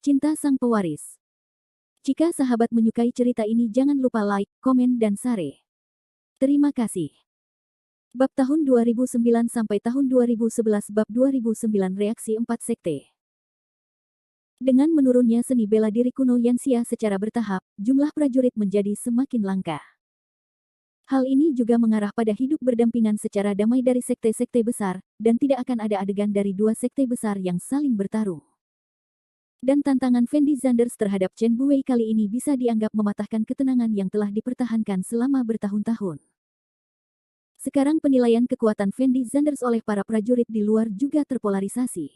Cinta Sang Pewaris. Jika sahabat menyukai cerita ini jangan lupa like, komen dan share. Terima kasih. Bab tahun 2009 sampai tahun 2011 Bab 2009 Reaksi 4 Sekte. Dengan menurunnya seni bela diri kuno Yanxia secara bertahap, jumlah prajurit menjadi semakin langka. Hal ini juga mengarah pada hidup berdampingan secara damai dari sekte-sekte besar, dan tidak akan ada adegan dari dua sekte besar yang saling bertarung. Dan tantangan Fendi Zanders terhadap Chen Buwei kali ini bisa dianggap mematahkan ketenangan yang telah dipertahankan selama bertahun-tahun. Sekarang penilaian kekuatan Fendi Zanders oleh para prajurit di luar juga terpolarisasi.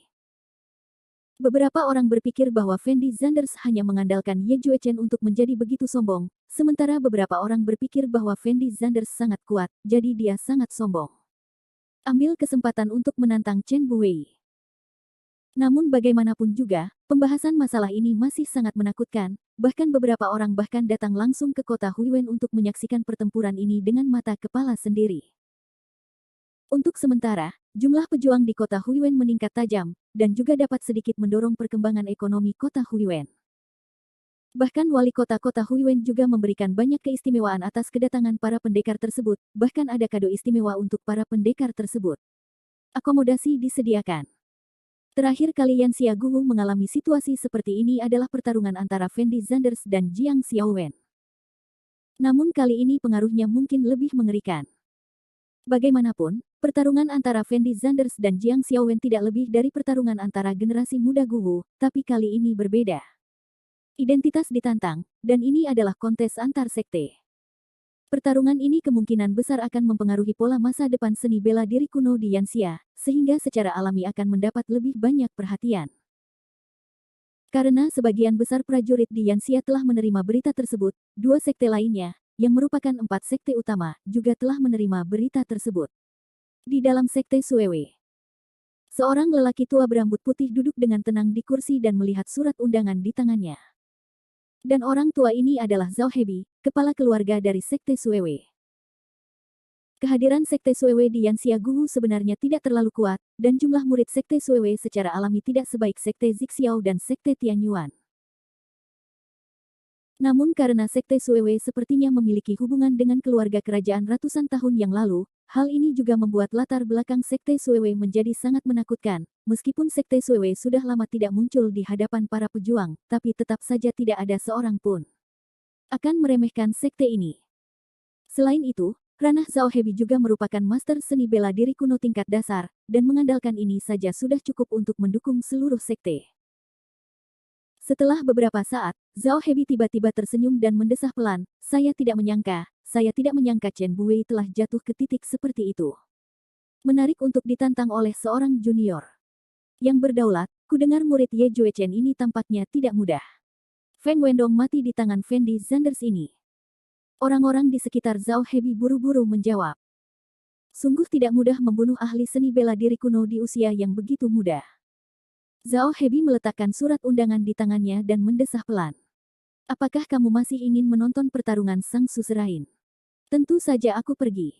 Beberapa orang berpikir bahwa Fendi Zanders hanya mengandalkan Ye Juechen untuk menjadi begitu sombong, sementara beberapa orang berpikir bahwa Fendi Zanders sangat kuat, jadi dia sangat sombong. Ambil kesempatan untuk menantang Chen Buwei. Namun bagaimanapun juga, pembahasan masalah ini masih sangat menakutkan, bahkan beberapa orang bahkan datang langsung ke kota Huiwen untuk menyaksikan pertempuran ini dengan mata kepala sendiri. Untuk sementara, jumlah pejuang di kota Huiwen meningkat tajam, dan juga dapat sedikit mendorong perkembangan ekonomi kota Huiwen. Bahkan wali kota Huiwen juga memberikan banyak keistimewaan atas kedatangan para pendekar tersebut, bahkan ada kado istimewa untuk para pendekar tersebut. Akomodasi disediakan. Terakhir kali Yanxia Guwu mengalami situasi seperti ini adalah pertarungan antara Fendi Zanders dan Jiang Xiaowen. Namun kali ini pengaruhnya mungkin lebih mengerikan. Bagaimanapun, pertarungan antara Fendi Zanders dan Jiang Xiaowen tidak lebih dari pertarungan antara generasi muda Guwu, tapi kali ini berbeda. Identitas ditantang, dan ini adalah kontes antar sekte. Pertarungan ini kemungkinan besar akan mempengaruhi pola masa depan seni bela diri kuno di Yanxia, sehingga secara alami akan mendapat lebih banyak perhatian. Karena sebagian besar prajurit di Yanxia telah menerima berita tersebut, dua sekte lainnya, yang merupakan 4 sekte utama, juga telah menerima berita tersebut. Di dalam sekte Suewe, seorang lelaki tua berambut putih duduk dengan tenang di kursi dan melihat surat undangan di tangannya. Dan orang tua ini adalah Zhao Hebi, kepala keluarga dari Sekte Suewe. Kehadiran Sekte Suewe di Yanxia Guwu sebenarnya tidak terlalu kuat, dan jumlah murid Sekte Suewe secara alami tidak sebaik Sekte Zixiao dan Sekte Tianyuan. Namun karena Sekte Suewe sepertinya memiliki hubungan dengan keluarga kerajaan ratusan tahun yang lalu, hal ini juga membuat latar belakang Sekte Suewe menjadi sangat menakutkan. Meskipun Sekte Suewe sudah lama tidak muncul di hadapan para pejuang, tapi tetap saja tidak ada seorang pun akan meremehkan sekte ini. Selain itu, ranah Zhao Hebi juga merupakan master seni bela diri kuno tingkat dasar, dan mengandalkan ini saja sudah cukup untuk mendukung seluruh sekte. Setelah beberapa saat, Zhao Hebi tiba-tiba tersenyum dan mendesah pelan, saya tidak menyangka Chen Buwei telah jatuh ke titik seperti itu. Menarik untuk ditantang oleh seorang junior yang berdaulat, kudengar murid Ye Juechen ini tampaknya tidak mudah. Feng Wendong mati di tangan Fendi Zanders ini. Orang-orang di sekitar Zhao Hebi buru-buru menjawab. Sungguh tidak mudah membunuh ahli seni bela diri kuno di usia yang begitu muda. Zhao Hebi meletakkan surat undangan di tangannya dan mendesah pelan. Apakah kamu masih ingin menonton pertarungan sang suzerain? Tentu saja aku pergi.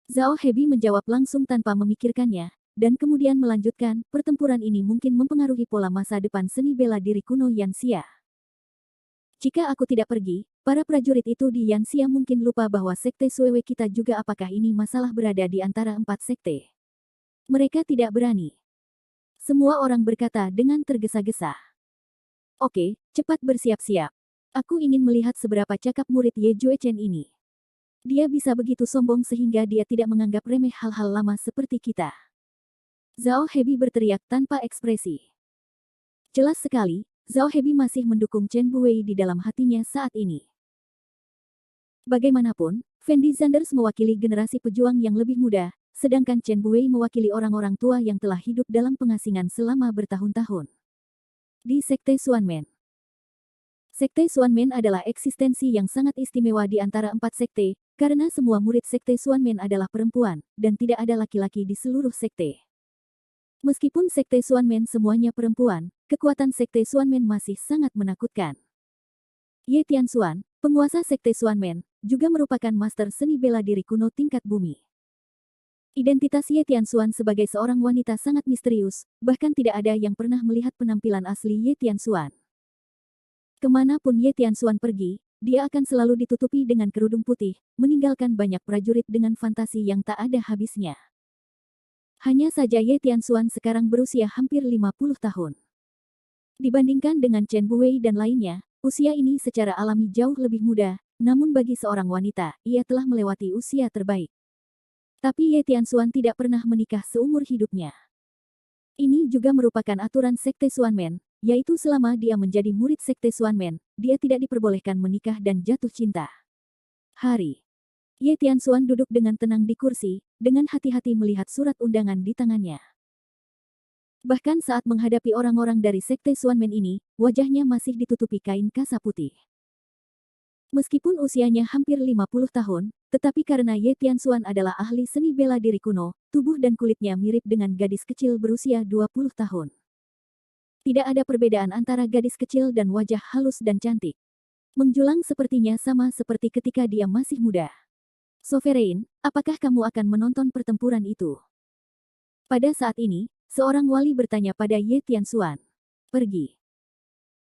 Zhao Hebi menjawab langsung tanpa memikirkannya, dan kemudian melanjutkan, pertempuran ini mungkin mempengaruhi pola masa depan seni bela diri kuno Yanxia. Jika aku tidak pergi, para prajurit itu di Yanxia mungkin lupa bahwa sekte Suewe kita juga apakah ini masalah berada di antara 4 sekte. Mereka tidak berani. Semua orang berkata dengan tergesa-gesa. Oke, cepat bersiap-siap. Aku ingin melihat seberapa cakap murid Ye Juechen ini. Dia bisa begitu sombong sehingga dia tidak menganggap remeh hal-hal lama seperti kita. Zhao Hebi berteriak tanpa ekspresi. Jelas sekali, Zhao Hebi masih mendukung Chen Buwei di dalam hatinya saat ini. Bagaimanapun, Fendi Zanders mewakili generasi pejuang yang lebih muda, sedangkan Chen Buwei mewakili orang-orang tua yang telah hidup dalam pengasingan selama bertahun-tahun. Di Sekte Xuanmen. Sekte Xuanmen adalah eksistensi yang sangat istimewa di antara 4 sekte, karena semua murid Sekte Xuanmen adalah perempuan, dan tidak ada laki-laki di seluruh sekte. Meskipun Sekte Xuanmen semuanya perempuan, kekuatan Sekte Xuanmen masih sangat menakutkan. Ye Tianxuan, penguasa Sekte Xuanmen, juga merupakan master seni bela diri kuno tingkat bumi. Identitas Ye Tianxuan sebagai seorang wanita sangat misterius, bahkan tidak ada yang pernah melihat penampilan asli Ye Tianxuan. Kemanapun Ye Tianxuan pergi, dia akan selalu ditutupi dengan kerudung putih, meninggalkan banyak prajurit dengan fantasi yang tak ada habisnya. Hanya saja Ye Tianxuan sekarang berusia hampir 50 tahun. Dibandingkan dengan Chen Buwei dan lainnya, usia ini secara alami jauh lebih muda, namun bagi seorang wanita, ia telah melewati usia terbaik. Tapi Ye Tianxuan tidak pernah menikah seumur hidupnya. Ini juga merupakan aturan Sekte Xuanmen, yaitu selama dia menjadi murid Sekte Xuanmen, dia tidak diperbolehkan menikah dan jatuh cinta. Hari. Ye Tianxuan duduk dengan tenang di kursi, dengan hati-hati melihat surat undangan di tangannya. Bahkan saat menghadapi orang-orang dari Sekte Xuanmen ini, wajahnya masih ditutupi kain kasa putih. Meskipun usianya hampir 50 tahun, tetapi karena Ye Tianxuan adalah ahli seni bela diri kuno, tubuh dan kulitnya mirip dengan gadis kecil berusia 20 tahun. Tidak ada perbedaan antara gadis kecil dan wajah halus dan cantik. Menjulang sepertinya sama seperti ketika dia masih muda. Sovereign, apakah kamu akan menonton pertempuran itu? Pada saat ini, seorang wali bertanya pada Ye Tianxuan. Pergi.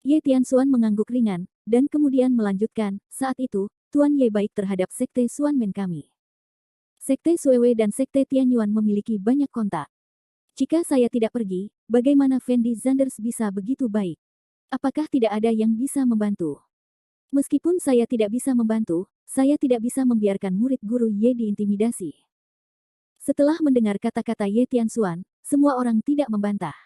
Ye Tianxuan mengangguk ringan, dan kemudian melanjutkan, saat itu, Tuan Ye baik terhadap Sekte Xuanmen kami. Sekte Suewe dan Sekte Tianyuan memiliki banyak kontak. Jika saya tidak pergi, bagaimana Fendi Zanders bisa begitu baik? Apakah tidak ada yang bisa membantu? Meskipun saya tidak bisa membantu, saya tidak bisa membiarkan murid guru Ye diintimidasi. Setelah mendengar kata-kata Ye Tianxuan, semua orang tidak membantah.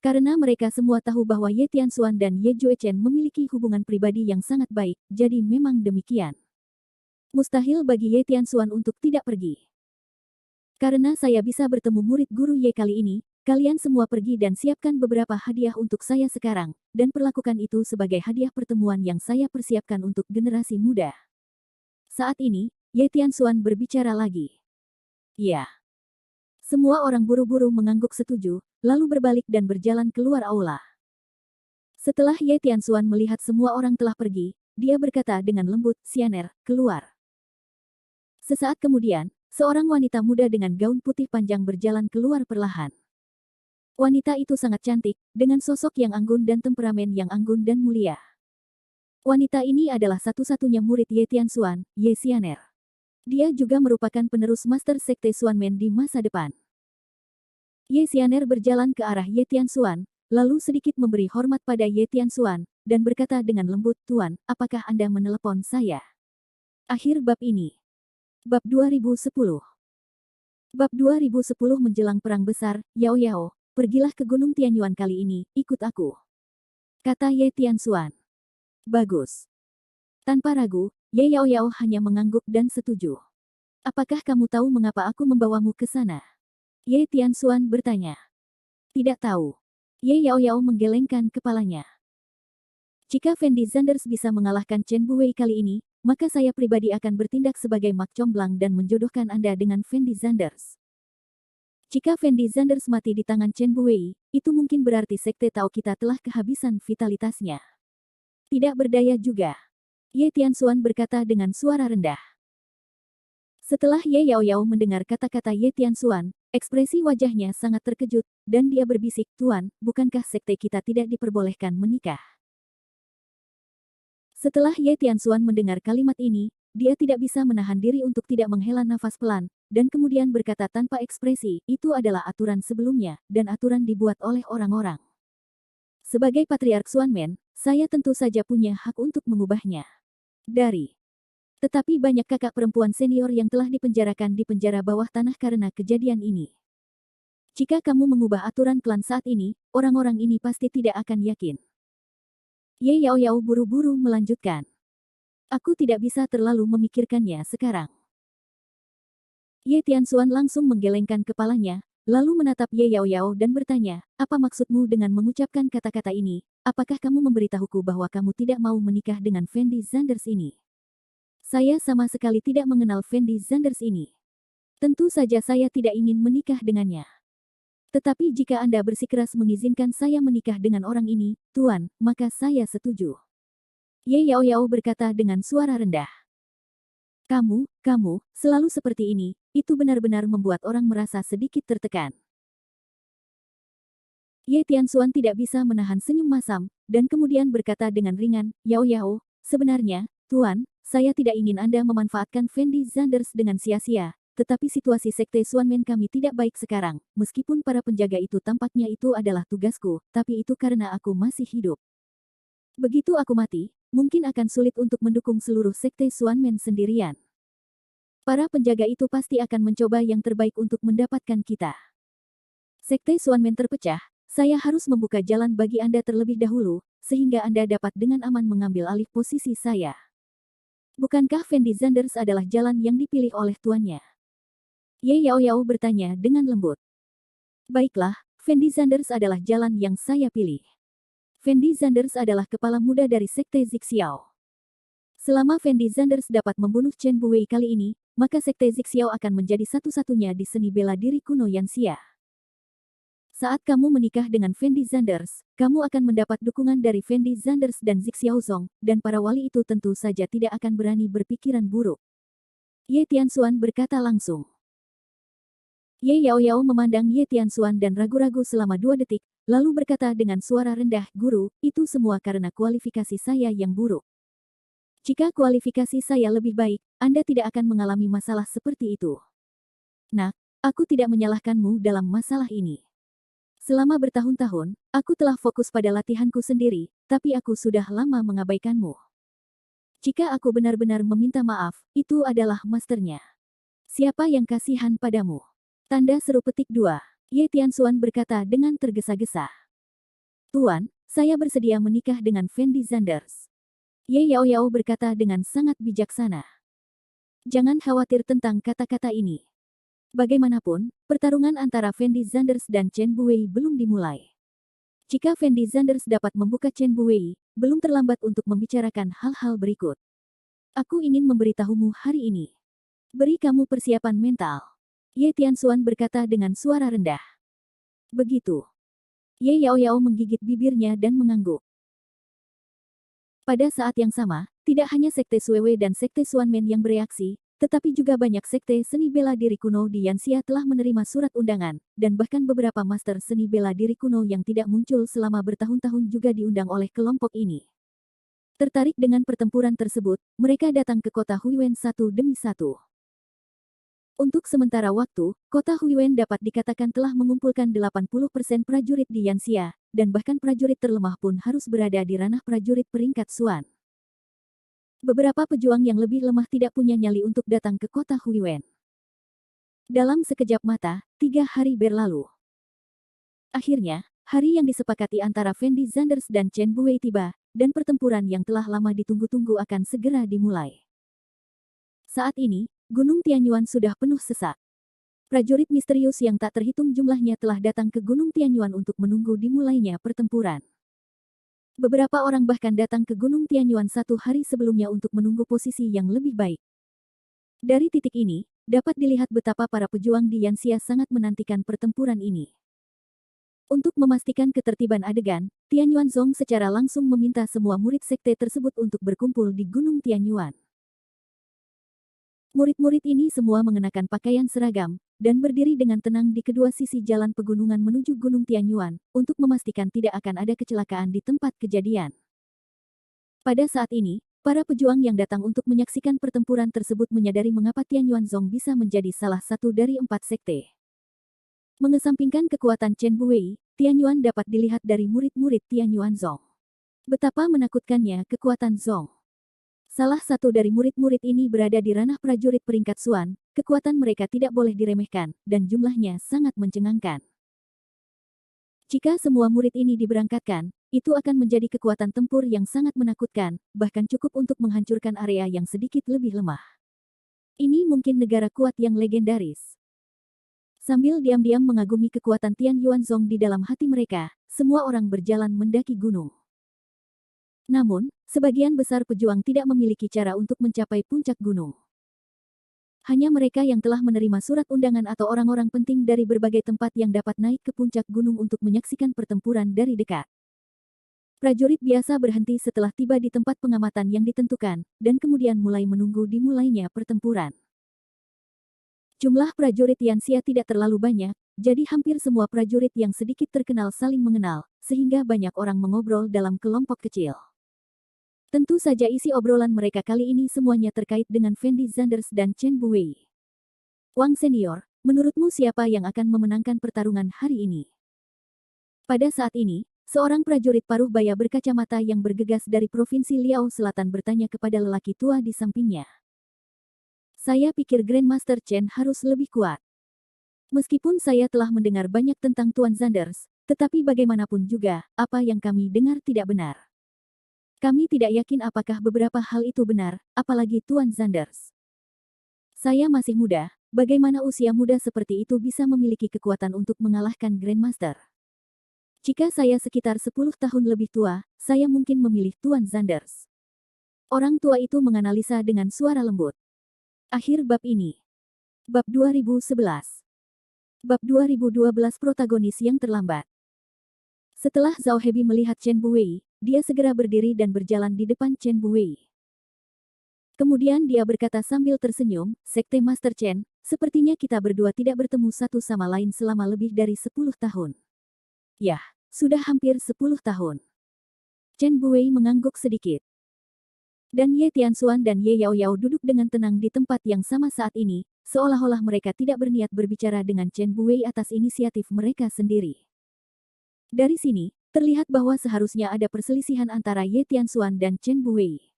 Karena mereka semua tahu bahwa Ye Tianxuan dan Ye Juechen memiliki hubungan pribadi yang sangat baik, jadi memang demikian. Mustahil bagi Ye Tianxuan untuk tidak pergi. Karena saya bisa bertemu murid guru Ye kali ini, kalian semua pergi dan siapkan beberapa hadiah untuk saya sekarang, dan perlakukan itu sebagai hadiah pertemuan yang saya persiapkan untuk generasi muda. Saat ini, Ye Tianxuan berbicara lagi. Ya. Semua orang buru-buru mengangguk setuju, lalu berbalik dan berjalan keluar aula. Setelah Ye Tianxuan melihat semua orang telah pergi, dia berkata dengan lembut, "Xianer, keluar." Sesaat kemudian, seorang wanita muda dengan gaun putih panjang berjalan keluar perlahan. Wanita itu sangat cantik, dengan sosok yang anggun dan temperamen yang anggun dan mulia. Wanita ini adalah satu-satunya murid Ye Tianxuan, Ye Xianer. Dia juga merupakan penerus Master Sekte Xuanmen di masa depan. Ye Xianer berjalan ke arah Ye Tianxuan, lalu sedikit memberi hormat pada Ye Tianxuan, dan berkata dengan lembut, "Tuan, apakah Anda menelepon saya?" Akhir bab ini. Bab 2010. Bab 2010 menjelang perang besar, Yao Yao, pergilah ke Gunung Tianyuan kali ini, ikut aku. Kata Ye Tianxuan. Bagus. Tanpa ragu, Ye Yao Yao hanya mengangguk dan setuju. Apakah kamu tahu mengapa aku membawamu ke sana? Ye Tianxuan bertanya. Tidak tahu. Ye Yao Yao menggelengkan kepalanya. Jika Fendi Zanders bisa mengalahkan Chen Buwei kali ini, maka saya pribadi akan bertindak sebagai mak comblang dan menjodohkan Anda dengan Fendi Zanders. Jika Fendi Zanders mati di tangan Chen Buwei, itu mungkin berarti Sekte Tao kita telah kehabisan vitalitasnya. Tidak berdaya juga. Ye Tianxuan berkata dengan suara rendah. Setelah Ye Yao Yao mendengar kata-kata Ye Tianxuan, ekspresi wajahnya sangat terkejut, dan dia berbisik, "Tuan, bukankah sekte kita tidak diperbolehkan menikah?" Setelah Ye Tianxuan mendengar kalimat ini, dia tidak bisa menahan diri untuk tidak menghela nafas pelan, dan kemudian berkata tanpa ekspresi, "Itu adalah aturan sebelumnya, dan aturan dibuat oleh orang-orang. Sebagai Patriark Xuanmen, saya tentu saja punya hak untuk mengubahnya." Tetapi banyak kakak perempuan senior yang telah dipenjarakan di penjara bawah tanah karena kejadian ini. Jika kamu mengubah aturan klan saat ini, orang-orang ini pasti tidak akan yakin. Ye Yao Yao buru-buru melanjutkan. Aku tidak bisa terlalu memikirkannya sekarang. Ye Tianxuan langsung menggelengkan kepalanya, lalu menatap Ye Yao Yao dan bertanya, "Apa maksudmu dengan mengucapkan kata-kata ini? Apakah kamu memberitahuku bahwa kamu tidak mau menikah dengan Fendi Zanders ini?" "Saya sama sekali tidak mengenal Fendi Zanders ini. Tentu saja saya tidak ingin menikah dengannya. Tetapi jika Anda bersikeras mengizinkan saya menikah dengan orang ini, Tuan, maka saya setuju." Ye Yao Yao berkata dengan suara rendah. Kamu, selalu seperti ini, itu benar-benar membuat orang merasa sedikit tertekan. Ye Tianxuan tidak bisa menahan senyum masam, dan kemudian berkata dengan ringan, Yao Yao, sebenarnya, Tuan, saya tidak ingin Anda memanfaatkan Fendi Zanders dengan sia-sia, tetapi situasi Sekte Xuanmen kami tidak baik sekarang, meskipun para penjaga itu tampaknya itu adalah tugasku, tapi itu karena aku masih hidup. Begitu aku mati, mungkin akan sulit untuk mendukung seluruh Sekte Xuanmen sendirian. Para penjaga itu pasti akan mencoba yang terbaik untuk mendapatkan kita. Sekte Xuanmen terpecah, saya harus membuka jalan bagi Anda terlebih dahulu, sehingga Anda dapat dengan aman mengambil alih posisi saya. Bukankah Fendi Zanders adalah jalan yang dipilih oleh tuannya? Ye Yao Yao bertanya dengan lembut. Baiklah, Fendi Zanders adalah jalan yang saya pilih. Fendi Zanders adalah kepala muda dari Sekte Zixiao. Selama Fendi Zanders dapat membunuh Chen Buwei kali ini, maka Sekte Zixiao akan menjadi satu-satunya di seni bela diri kuno Yanxia. Saat kamu menikah dengan Fendi Zanders, kamu akan mendapat dukungan dari Fendi Zanders dan Zixiao Zong, dan para wali itu tentu saja tidak akan berani berpikiran buruk. Ye Tianxuan berkata langsung. Ye Yao Yao memandang Ye Tianxuan dan ragu-ragu selama 2 detik, lalu berkata dengan suara rendah, Guru, itu semua karena kualifikasi saya yang buruk. Jika kualifikasi saya lebih baik, Anda tidak akan mengalami masalah seperti itu. Nak, aku tidak menyalahkanmu dalam masalah ini. Selama bertahun-tahun, aku telah fokus pada latihanku sendiri, tapi aku sudah lama mengabaikanmu. Jika aku benar-benar meminta maaf, itu adalah masternya. Siapa yang kasihan padamu? Tanda seru petik 2. Ye Tianxuan berkata dengan tergesa-gesa. Tuan, saya bersedia menikah dengan Fendi Zanders. Ye Yao Yao berkata dengan sangat bijaksana. Jangan khawatir tentang kata-kata ini. Bagaimanapun, pertarungan antara Fendi Zanders dan Chen Buwei belum dimulai. Jika Fendi Zanders dapat membuka Chen Buwei, belum terlambat untuk membicarakan hal-hal berikut. Aku ingin memberitahumu hari ini. Beri kamu persiapan mental. Ye Tianxuan berkata dengan suara rendah. Begitu. Ye Yao Yao menggigit bibirnya dan mengangguk. Pada saat yang sama, tidak hanya Sekte Suewe dan Sekte Xuanmen yang bereaksi, tetapi juga banyak sekte seni bela diri kuno di Yanxia telah menerima surat undangan, dan bahkan beberapa master seni bela diri kuno yang tidak muncul selama bertahun-tahun juga diundang oleh kelompok ini. Tertarik dengan pertempuran tersebut, mereka datang ke kota Huiwen satu demi satu. Untuk sementara waktu, kota Huiwen dapat dikatakan telah mengumpulkan 80% prajurit di Yanxia, dan bahkan prajurit terlemah pun harus berada di ranah prajurit peringkat Xuan. Beberapa pejuang yang lebih lemah tidak punya nyali untuk datang ke kota Huiwen. Dalam sekejap mata, 3 hari berlalu. Akhirnya, hari yang disepakati antara Fendi Zanders dan Chen Buwei tiba, dan pertempuran yang telah lama ditunggu-tunggu akan segera dimulai. Saat ini, Gunung Tianyuan sudah penuh sesak. Prajurit misterius yang tak terhitung jumlahnya telah datang ke Gunung Tianyuan untuk menunggu dimulainya pertempuran. Beberapa orang bahkan datang ke Gunung Tianyuan 1 hari sebelumnya untuk menunggu posisi yang lebih baik. Dari titik ini, dapat dilihat betapa para pejuang di Yanxia sangat menantikan pertempuran ini. Untuk memastikan ketertiban adegan, Tianyuan Zong secara langsung meminta semua murid sekte tersebut untuk berkumpul di Gunung Tianyuan. Murid-murid ini semua mengenakan pakaian seragam, dan berdiri dengan tenang di kedua sisi jalan pegunungan menuju Gunung Tianyuan, untuk memastikan tidak akan ada kecelakaan di tempat kejadian. Pada saat ini, para pejuang yang datang untuk menyaksikan pertempuran tersebut menyadari mengapa Tianyuan Zong bisa menjadi salah satu dari 4 sekte. Mengesampingkan kekuatan Chen Buwei, Tianyuan dapat dilihat dari murid-murid Tianyuan Zong. Betapa menakutkannya kekuatan Zong. Salah satu dari murid-murid ini berada di ranah prajurit peringkat Xuan, kekuatan mereka tidak boleh diremehkan, dan jumlahnya sangat mencengangkan. Jika semua murid ini diberangkatkan, itu akan menjadi kekuatan tempur yang sangat menakutkan, bahkan cukup untuk menghancurkan area yang sedikit lebih lemah. Ini mungkin negara kuat yang legendaris. Sambil diam-diam mengagumi kekuatan Tianyuan Zong di dalam hati mereka, semua orang berjalan mendaki gunung. Namun, sebagian besar pejuang tidak memiliki cara untuk mencapai puncak gunung. Hanya mereka yang telah menerima surat undangan atau orang-orang penting dari berbagai tempat yang dapat naik ke puncak gunung untuk menyaksikan pertempuran dari dekat. Prajurit biasa berhenti setelah tiba di tempat pengamatan yang ditentukan, dan kemudian mulai menunggu dimulainya pertempuran. Jumlah prajurit Yanxia tidak terlalu banyak, jadi hampir semua prajurit yang sedikit terkenal saling mengenal, sehingga banyak orang mengobrol dalam kelompok kecil. Tentu saja isi obrolan mereka kali ini semuanya terkait dengan Fendi Zanders dan Chen Buwei. Wang Senior, menurutmu siapa yang akan memenangkan pertarungan hari ini? Pada saat ini, seorang prajurit paruh baya berkacamata yang bergegas dari Provinsi Liao Selatan bertanya kepada lelaki tua di sampingnya. Saya pikir Grandmaster Chen harus lebih kuat. Meskipun saya telah mendengar banyak tentang Tuan Zanders, tetapi bagaimanapun juga, apa yang kami dengar tidak benar. Kami tidak yakin apakah beberapa hal itu benar, apalagi Tuan Zanders. Saya masih muda, bagaimana usia muda seperti itu bisa memiliki kekuatan untuk mengalahkan Grandmaster? Jika saya sekitar 10 tahun lebih tua, saya mungkin memilih Tuan Zanders. Orang tua itu menganalisa dengan suara lembut. Akhir bab ini. Bab 2011. Bab 2012 protagonis yang terlambat. Setelah Zhao Hebi melihat Chen Buwei, dia segera berdiri dan berjalan di depan Chen Buwei. Kemudian dia berkata sambil tersenyum, Sekte Master Chen, sepertinya kita berdua tidak bertemu satu sama lain selama lebih dari 10 tahun. Yah, sudah hampir 10 tahun. Chen Buwei mengangguk sedikit. Dan Ye Tianxuan dan Ye Yaoyao duduk dengan tenang di tempat yang sama saat ini, seolah-olah mereka tidak berniat berbicara dengan Chen Buwei atas inisiatif mereka sendiri. Dari sini, terlihat bahwa seharusnya ada perselisihan antara Ye Tianxuan dan Chen Buwei.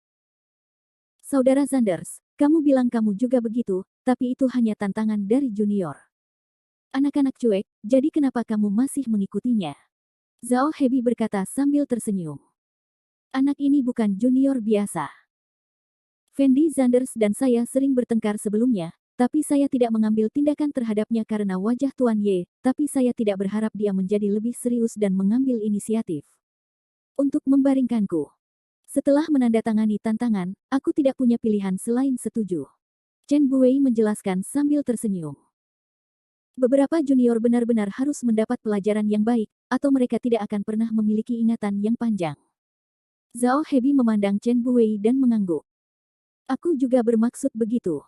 Saudara Zanders, kamu bilang kamu juga begitu, tapi itu hanya tantangan dari junior. Anak-anak cuek, jadi kenapa kamu masih mengikutinya? Zhao Hebi berkata sambil tersenyum. Anak ini bukan junior biasa. Fendi Zanders dan saya sering bertengkar sebelumnya, tapi saya tidak mengambil tindakan terhadapnya karena wajah Tuan Ye, tapi saya tidak berharap dia menjadi lebih serius dan mengambil inisiatif. Untuk membaringkanku. Setelah menandatangani tantangan, aku tidak punya pilihan selain setuju. Chen Buwei menjelaskan sambil tersenyum. Beberapa junior benar-benar harus mendapat pelajaran yang baik, atau mereka tidak akan pernah memiliki ingatan yang panjang. Zhao Hebi memandang Chen Buwei dan mengangguk. Aku juga bermaksud begitu.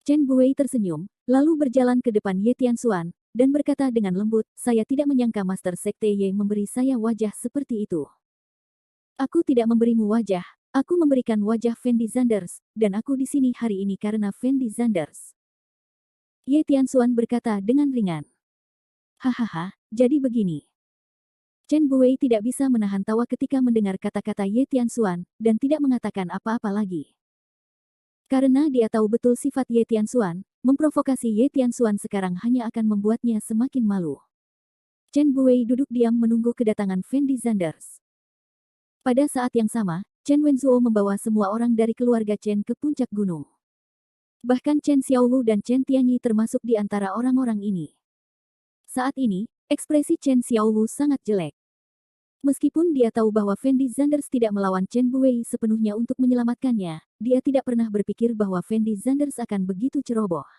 Chen Buwei tersenyum, lalu berjalan ke depan Ye Tianxuan, dan berkata dengan lembut, saya tidak menyangka Master Sekte Ye memberi saya wajah seperti itu. Aku tidak memberimu wajah, aku memberikan wajah Fendi Zanders, dan aku di sini hari ini karena Fendi Zanders. Ye Tianxuan berkata dengan ringan. Hahaha, jadi begini. Chen Buwei tidak bisa menahan tawa ketika mendengar kata-kata Ye Tianxuan, dan tidak mengatakan apa-apa lagi. Karena dia tahu betul sifat Ye Tianxuan, memprovokasi Ye Tianxuan sekarang hanya akan membuatnya semakin malu. Chen Buwei duduk diam menunggu kedatangan Fendi Zanders. Pada saat yang sama, Chen Wenzuo membawa semua orang dari keluarga Chen ke puncak gunung. Bahkan Chen Xiaolu dan Chen Tianyi termasuk di antara orang-orang ini. Saat ini, ekspresi Chen Xiaolu sangat jelek. Meskipun dia tahu bahwa Fendi Zanders tidak melawan Chen Buwei sepenuhnya untuk menyelamatkannya, dia tidak pernah berpikir bahwa Fendi Zanders akan begitu ceroboh.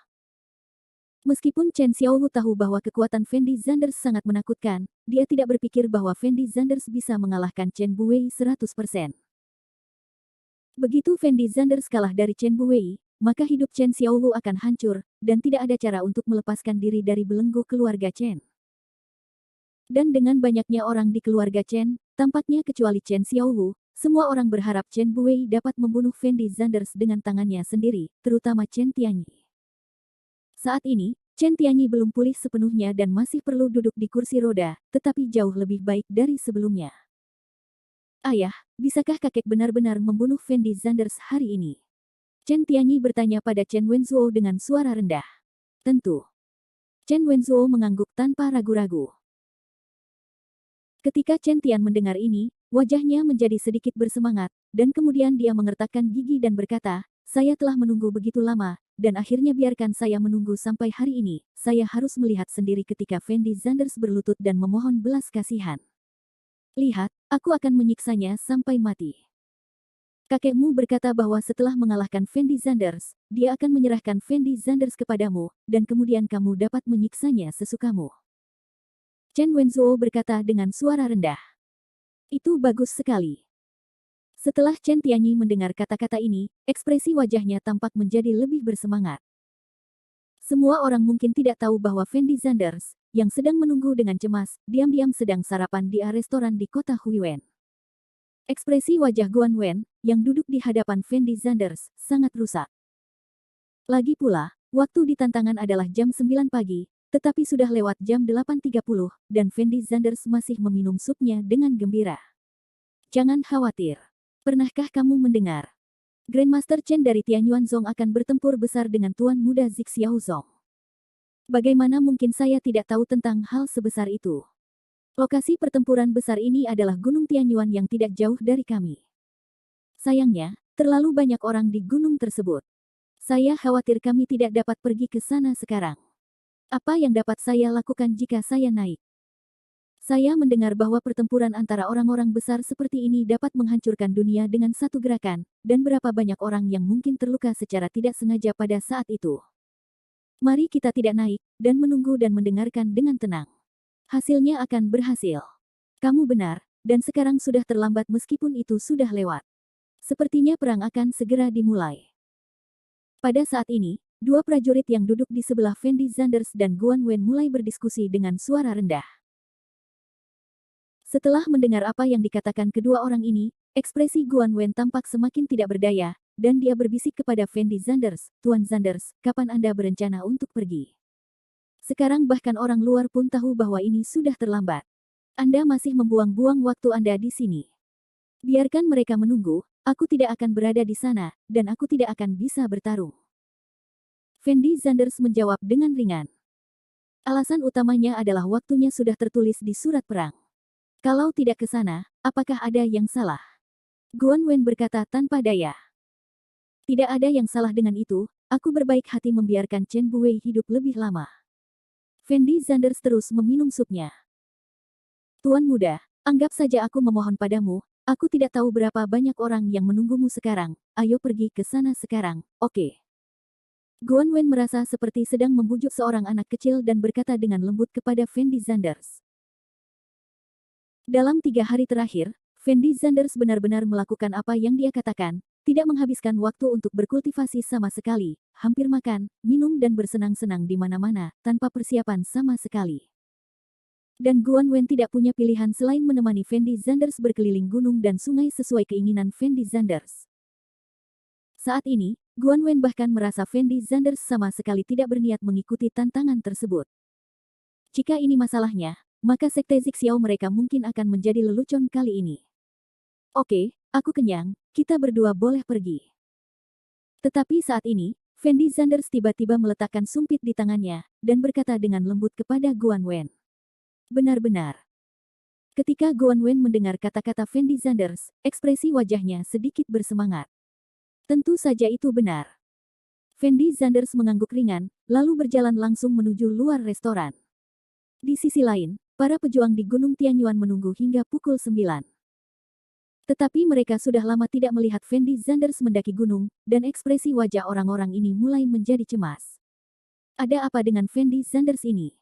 Meskipun Chen Xiaolu tahu bahwa kekuatan Fendi Zanders sangat menakutkan, dia tidak berpikir bahwa Fendi Zanders bisa mengalahkan Chen Buwei 100%. Begitu Fendi Zanders kalah dari Chen Buwei, maka hidup Chen Xiaolu akan hancur, dan tidak ada cara untuk melepaskan diri dari belenggu keluarga Chen. Dan dengan banyaknya orang di keluarga Chen, tampaknya kecuali Chen Xiaolu, semua orang berharap Chen Buwei dapat membunuh Fendi Zanders dengan tangannya sendiri, terutama Chen Tianyi. Saat ini, Chen Tianyi belum pulih sepenuhnya dan masih perlu duduk di kursi roda, tetapi jauh lebih baik dari sebelumnya. Ayah, bisakah kakek benar-benar membunuh Fendi Zanders hari ini? Chen Tianyi bertanya pada Chen Wenzuo dengan suara rendah. Tentu. Chen Wenzuo mengangguk tanpa ragu-ragu. Ketika Chen Tian mendengar ini, wajahnya menjadi sedikit bersemangat, dan kemudian dia mengertakkan gigi dan berkata, saya telah menunggu begitu lama, dan akhirnya biarkan saya menunggu sampai hari ini, saya harus melihat sendiri ketika Fendi Zanders berlutut dan memohon belas kasihan. Lihat, aku akan menyiksanya sampai mati. Kakekmu berkata bahwa setelah mengalahkan Fendi Zanders, dia akan menyerahkan Fendi Zanders kepadamu, dan kemudian kamu dapat menyiksanya sesukamu. Chen Wenzuo berkata dengan suara rendah. Itu bagus sekali. Setelah Chen Tianyi mendengar kata-kata ini, ekspresi wajahnya tampak menjadi lebih bersemangat. Semua orang mungkin tidak tahu bahwa Fendi Zanders, yang sedang menunggu dengan cemas, diam-diam sedang sarapan di restoran di kota Huiwen. Ekspresi wajah Guan Wen, yang duduk di hadapan Fendi Zanders, sangat rusak. Lagi pula, waktu di tantangan adalah jam 9 pagi, tetapi sudah lewat jam 8.30, dan Fendi Zanders masih meminum supnya dengan gembira. Jangan khawatir. Pernahkah kamu mendengar? Grandmaster Chen dari Tianyuanzong akan bertempur besar dengan Tuan Muda Zik Xiaozong. Bagaimana mungkin saya tidak tahu tentang hal sebesar itu? Lokasi pertempuran besar ini adalah Gunung Tianyuan yang tidak jauh dari kami. Sayangnya, terlalu banyak orang di gunung tersebut. Saya khawatir kami tidak dapat pergi ke sana sekarang. Apa yang dapat saya lakukan jika saya naik? Saya mendengar bahwa pertempuran antara orang-orang besar seperti ini dapat menghancurkan dunia dengan satu gerakan, dan berapa banyak orang yang mungkin terluka secara tidak sengaja pada saat itu. Mari kita tidak naik, dan menunggu dan mendengarkan dengan tenang. Hasilnya akan berhasil. Kamu benar, dan sekarang sudah terlambat meskipun itu sudah lewat. Sepertinya perang akan segera dimulai. Pada saat ini, dua prajurit yang duduk di sebelah Fendi Zanders dan Guan Wen mulai berdiskusi dengan suara rendah. Setelah mendengar apa yang dikatakan kedua orang ini, ekspresi Guan Wen tampak semakin tidak berdaya, dan dia berbisik kepada Fendi Zanders, Tuan Zanders, kapan Anda berencana untuk pergi? Sekarang bahkan orang luar pun tahu bahwa ini sudah terlambat. Anda masih membuang-buang waktu Anda di sini. Biarkan mereka menunggu, aku tidak akan berada di sana, dan aku tidak akan bisa bertarung. Fendi Zanders menjawab dengan ringan. Alasan utamanya adalah waktunya sudah tertulis di surat perang. Kalau tidak ke sana, apakah ada yang salah? Guan Wen berkata tanpa daya. Tidak ada yang salah dengan itu, aku berbaik hati membiarkan Chen Buwei hidup lebih lama. Fendi Zanders terus meminum supnya. Tuan muda, anggap saja aku memohon padamu, aku tidak tahu berapa banyak orang yang menunggumu sekarang, ayo pergi ke sana sekarang, oke? Guan Wen merasa seperti sedang membujuk seorang anak kecil dan berkata dengan lembut kepada Fendi Zanders. Dalam 3 hari terakhir, Fendi Zanders benar-benar melakukan apa yang dia katakan, tidak menghabiskan waktu untuk berkultivasi sama sekali, hampir makan, minum dan bersenang-senang di mana-mana, tanpa persiapan sama sekali. Dan Guan Wen tidak punya pilihan selain menemani Fendi Zanders berkeliling gunung dan sungai sesuai keinginan Fendi Zanders. Saat ini, Guan Wen bahkan merasa Fendi Zanders sama sekali tidak berniat mengikuti tantangan tersebut. Jika ini masalahnya, maka sekte Zixiao mereka mungkin akan menjadi lelucon kali ini. Oke, aku kenyang, kita berdua boleh pergi. Tetapi saat ini, Fendi Zanders tiba-tiba meletakkan sumpit di tangannya, dan berkata dengan lembut kepada Guan Wen. Benar-benar. Ketika Guan Wen mendengar kata-kata Fendi Zanders, ekspresi wajahnya sedikit bersemangat. Tentu saja itu benar. Fendi Zanders mengangguk ringan, lalu berjalan langsung menuju luar restoran. Di sisi lain, para pejuang di Gunung Tianyuan menunggu hingga pukul 9. Tetapi mereka sudah lama tidak melihat Fendi Zanders mendaki gunung, dan ekspresi wajah orang-orang ini mulai menjadi cemas. Ada apa dengan Fendi Zanders ini?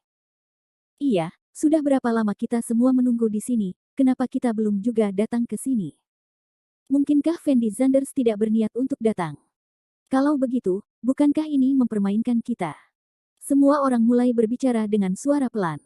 Iya, sudah berapa lama kita semua menunggu di sini, kenapa kita belum juga datang ke sini? Mungkinkah Fendi Zanders tidak berniat untuk datang? Kalau begitu, bukankah ini mempermainkan kita? Semua orang mulai berbicara dengan suara pelan.